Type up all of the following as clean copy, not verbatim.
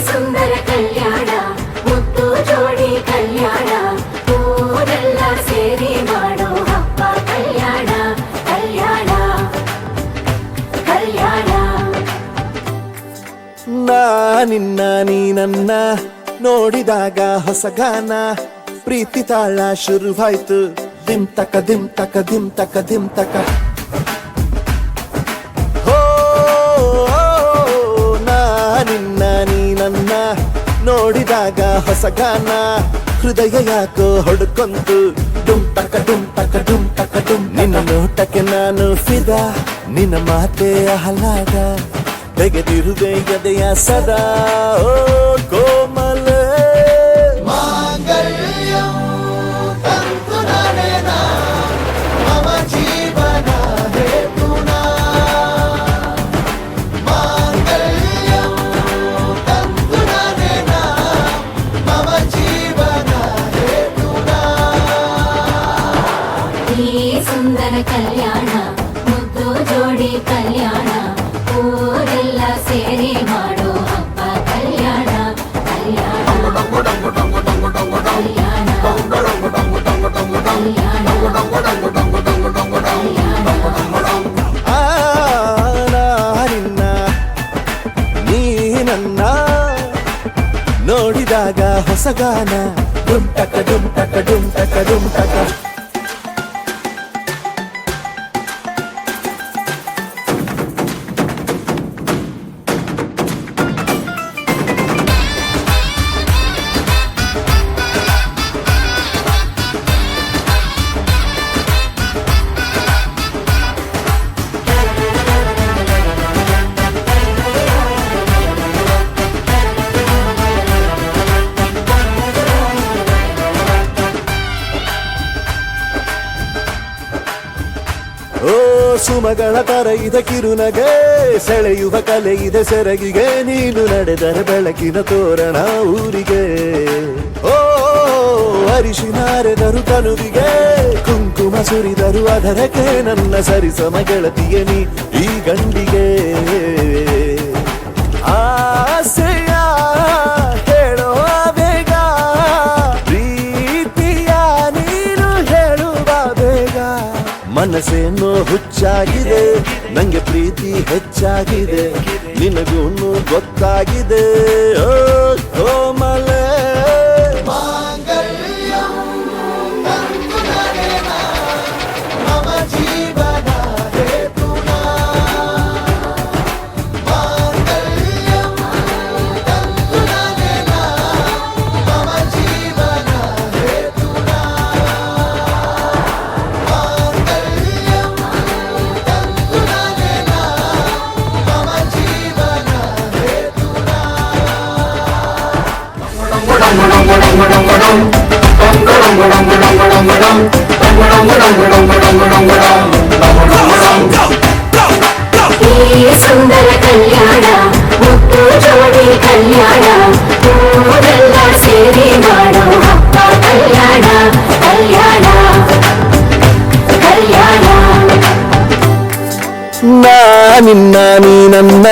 ಸುಂದರ ಕಲ್ಯಾಣ ಮುತ್ತು ಜೋಡಿ ಕಲ್ಯಾಣ ಊರೆಲ್ಲ ಸೇರಿ ಮಾಡೋ ಹಬ್ಬ ಕಲ್ಯಾಣ ಕಲ್ಯಾಣ ಕಲ್ಯಾಣ. ನಿನ್ನ ನೀ ನನ್ನ ನೋಡಿದಾಗ ಹೊಸಗಾನ ಪ್ರೀತಿ ತಾಳ ಶುರುವಾಯ್ತು ದಿಮ್ ತಕ ದಿಮ್ ತಕ ದಿಮ್ ತಕ ದಿಮ್ ತಕ. ನಿನ್ನ ನೀ ನನ್ನ ನೋಡಿದಾಗ ಹೊಸಗಾನ ಹೃದಯ ಯಾಕೋ ಹೊಡ್ಕೊಂತು ಡುಮ್ ತಕ ಡುಮ್ ತಕ ಡುಮ್ ತಕ ಡುಮ್. ನಿನ್ನ ನೋಟಕ್ಕೆ ನಾನು ಫಿದಾ ನಿನ್ನ ಮಾತೆ ಆಹ್ಲಾದ ತೆಗೆದಿರುವೆ ಎದೆಯ ಸದಾ ಓ ಕೋಮಲ ಮಾಂಗಲ್ಯಂ ತಂತು ನರೇನಾ ಮಮ ಜೀವನ ಹೇತುನಾ ಮಾಂಗಲ್ಯಂ ತಂತು ನರೇನಾ ಮಮ ಜೀವನ ಹೇತುನಾ. ಈ ಸುಂದರ ಕಲ್ಯಾಣ ಮುದ್ದು ಜೋಡಿ ಕಲ್ಯಾಣ ಊರೆಲ್ಲ ಸೇರಿ ಮಾಡೋ ಹಬ್ಬ ಕಲ್ಯಾಣ ಕಲ್ಯಾಣ ನಿನ್ನ ನೀ ನನ್ನ ನೋಡಿದಾಗ ಹೊಸಗಾನ ಡುಮ್ ಟಕ ಡುಮ್ ಟಕ ಡುಮ್ ಟಕ ಡುಮ್ ಟಕ. ಓ ಸುಮಗಳ ತರ ಇದೆ ಕಿರುನಗೆ ಸೆಳೆಯುವ ಕಲೆ ಇದೆ ಸೆರಗಿಗೆ ನೀನು ನಡೆದರೆ ಬೆಳಕಿನ ತೋರಣ ಊರಿಗೆ. ಓ ಅರಿಶಿನಾರೆದರು ತನುವಿಗೆ ಕುಂಕುಮ ಸುರಿದರು ಅದರಕ್ಕೆ ನನ್ನ ಸರಿಸಮ ಗೆಳತಿಗೆ ನೀ ಈ ಗಂಡಿಗೆ. ಆಸೆಯ ಹೇಳೋ ಬೇಗ ಪ್ರೀತಿಯ ನೀನು ಹೇಳುವ ಬೇಗ. ಮನಸ್ಸೇನೋ ಹುಚ್ಚಾಗಿದೆ ನಂಗೆ ಪ್ರೀತಿ ಹೆಚ್ಚಾಗಿದೆ ನಿನಗೂನು ಗೊತ್ತಾಗಿದೆ ಓ ಕೋಮಲೆ ಮಾಂಗಲ್ಯಂ ತಂತು ನರೇನಾ ಮಮ ಜೀವನ ಹೇತುನಾ ಮಾಂಗಲ್ಯಂ ತಂತು ನರೇನಾ ಮಮ ಜೀವನ ಹೇತುನಾ ಮಾಂಗಲ್ಯಂ ತಂತು ನರೇನಾ ಮಮ ಜೀವನ ಹೇತುನಾ. ಈ ಸುಂದರ ಕಲ್ಯಾಣ ಮುತ್ತು ಜೋಡಿ ಕಲ್ಯಾಣ ಊರೆಲ್ಲ ಸೇರಿ ಮಾಡೋ ಹಬ್ಬ ಕಲ್ಯಾಣ ಕಲ್ಯಾಣ ಕಲ್ಯಾಣ. ನಿನ್ನ ನೀ ನನ್ನ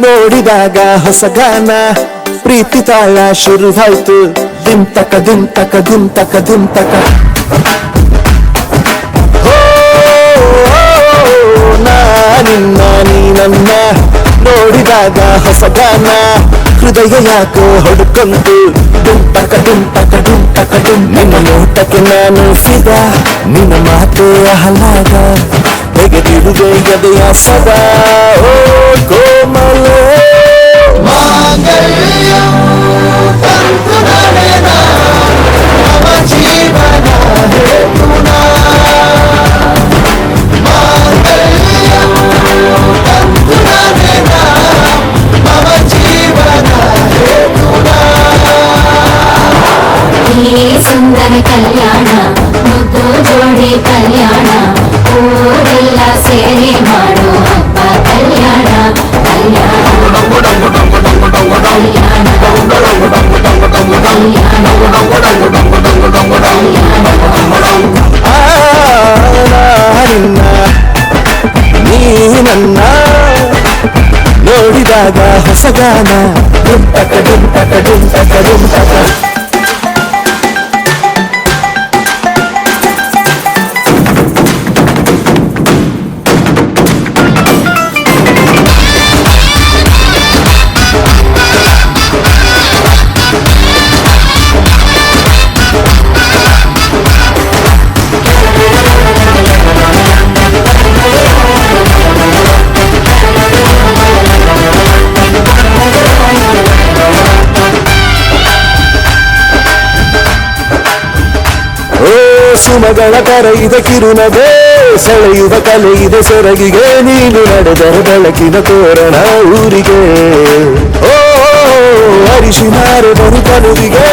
ನೋಡಿದಾಗ ಹೊಸಗಾನ ಪ್ರೀತಿ ತಾಳ ಶುರುವಾಯ್ತು ದಿಮ್ ತಕ ದಿಮ್ ತಕ ದಿಮ್ ತಕ ದಿಮ್ ತಕ. ನಿನ್ನ ನೀ ನನ್ನ ನೋಡಿದಾಗ ಹೊಸಗಾನ ಹೃದಯ ಯಾಕೋ ಹೊಡ್ಕೊಂತು ಡುಮ್ ತಕ ಡುಮ್ ತಕ ಡುಮ್ ತಕ ಡುಮ್. ನಿನ್ನ ನೋಟಕ್ಕೆ ನಾನು ಫಿದಾ ನಿನ್ನ ಮಾತೆ ಆಹ್ಲಾದ ತೆಗೆದಿರುವೆ ಎದೆಯ ಸದಾ ಓ ಕೋಮಲ ಮಾಂಗಲ್ಯಂ ತಂತು ನರೇನಾ ಮಮ ಜೀವನ ಹೇತುನಾ ಮಾಂಗಲ್ಯಂ ತಂತು ನರೇನಾ ಮಮ ಜೀವನ ಹೇತುನಾ. ಈ ಸುಂದರ ಕಲ್ಯಾಣ ಮುದ್ದು ಜೋಡಿ ಕಲ್ಯಾಣ ಊರೆಲ್ಲ ಸೇರಿ ಮಾಡೋ ಹೊಸಗಾನ ಡುಂಟಕ ಡುಂಟಕ ಡುಂಟಕ ಡುಂಟಕ ಸುಮಗಳ ತರ ಇದೆ ಕಿರುನಗೆ ಸೆಳೆಯುವ ಕಲೆ ಇದೆ ಸೆರಗಿಗೆ ನೀನು ನಡೆದರೆ ಬೆಳಕಿನ ತೋರಣ ಊರಿಗೆ ಓ ಅರಿಶಿನಾರೆ ಬರುತ್ತನುವಿಗೆ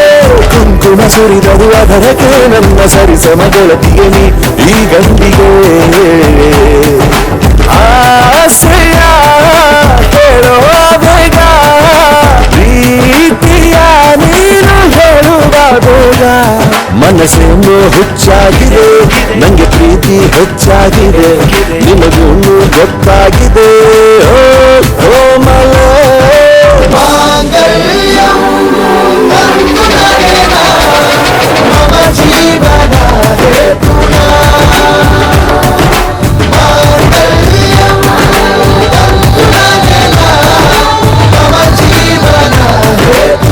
ಕುಂಕುಮ ಸುರಿದರು ಅದರಕ್ಕೆ ನನ್ನ ಸರಿಸಮ ಗೆಳತಿಗೆ ನೀ ಈ ಗಂಡಿಗೆ ಆಸೆಯ ಕೇಳುವ ಬೇಗ ಪ್ರೀತಿಯ ನೀನು ಹೇಳುವ ಬೇಗ ಮನಸ್ಸೇನು ಹುಚ್ಚಾಗಿದೆ ನಂಗೆ ಪ್ರೀತಿ ಹೆಚ್ಚಾಗಿದೆ ನಿಮಗೂ ಗೊತ್ತಾಗಿದೆ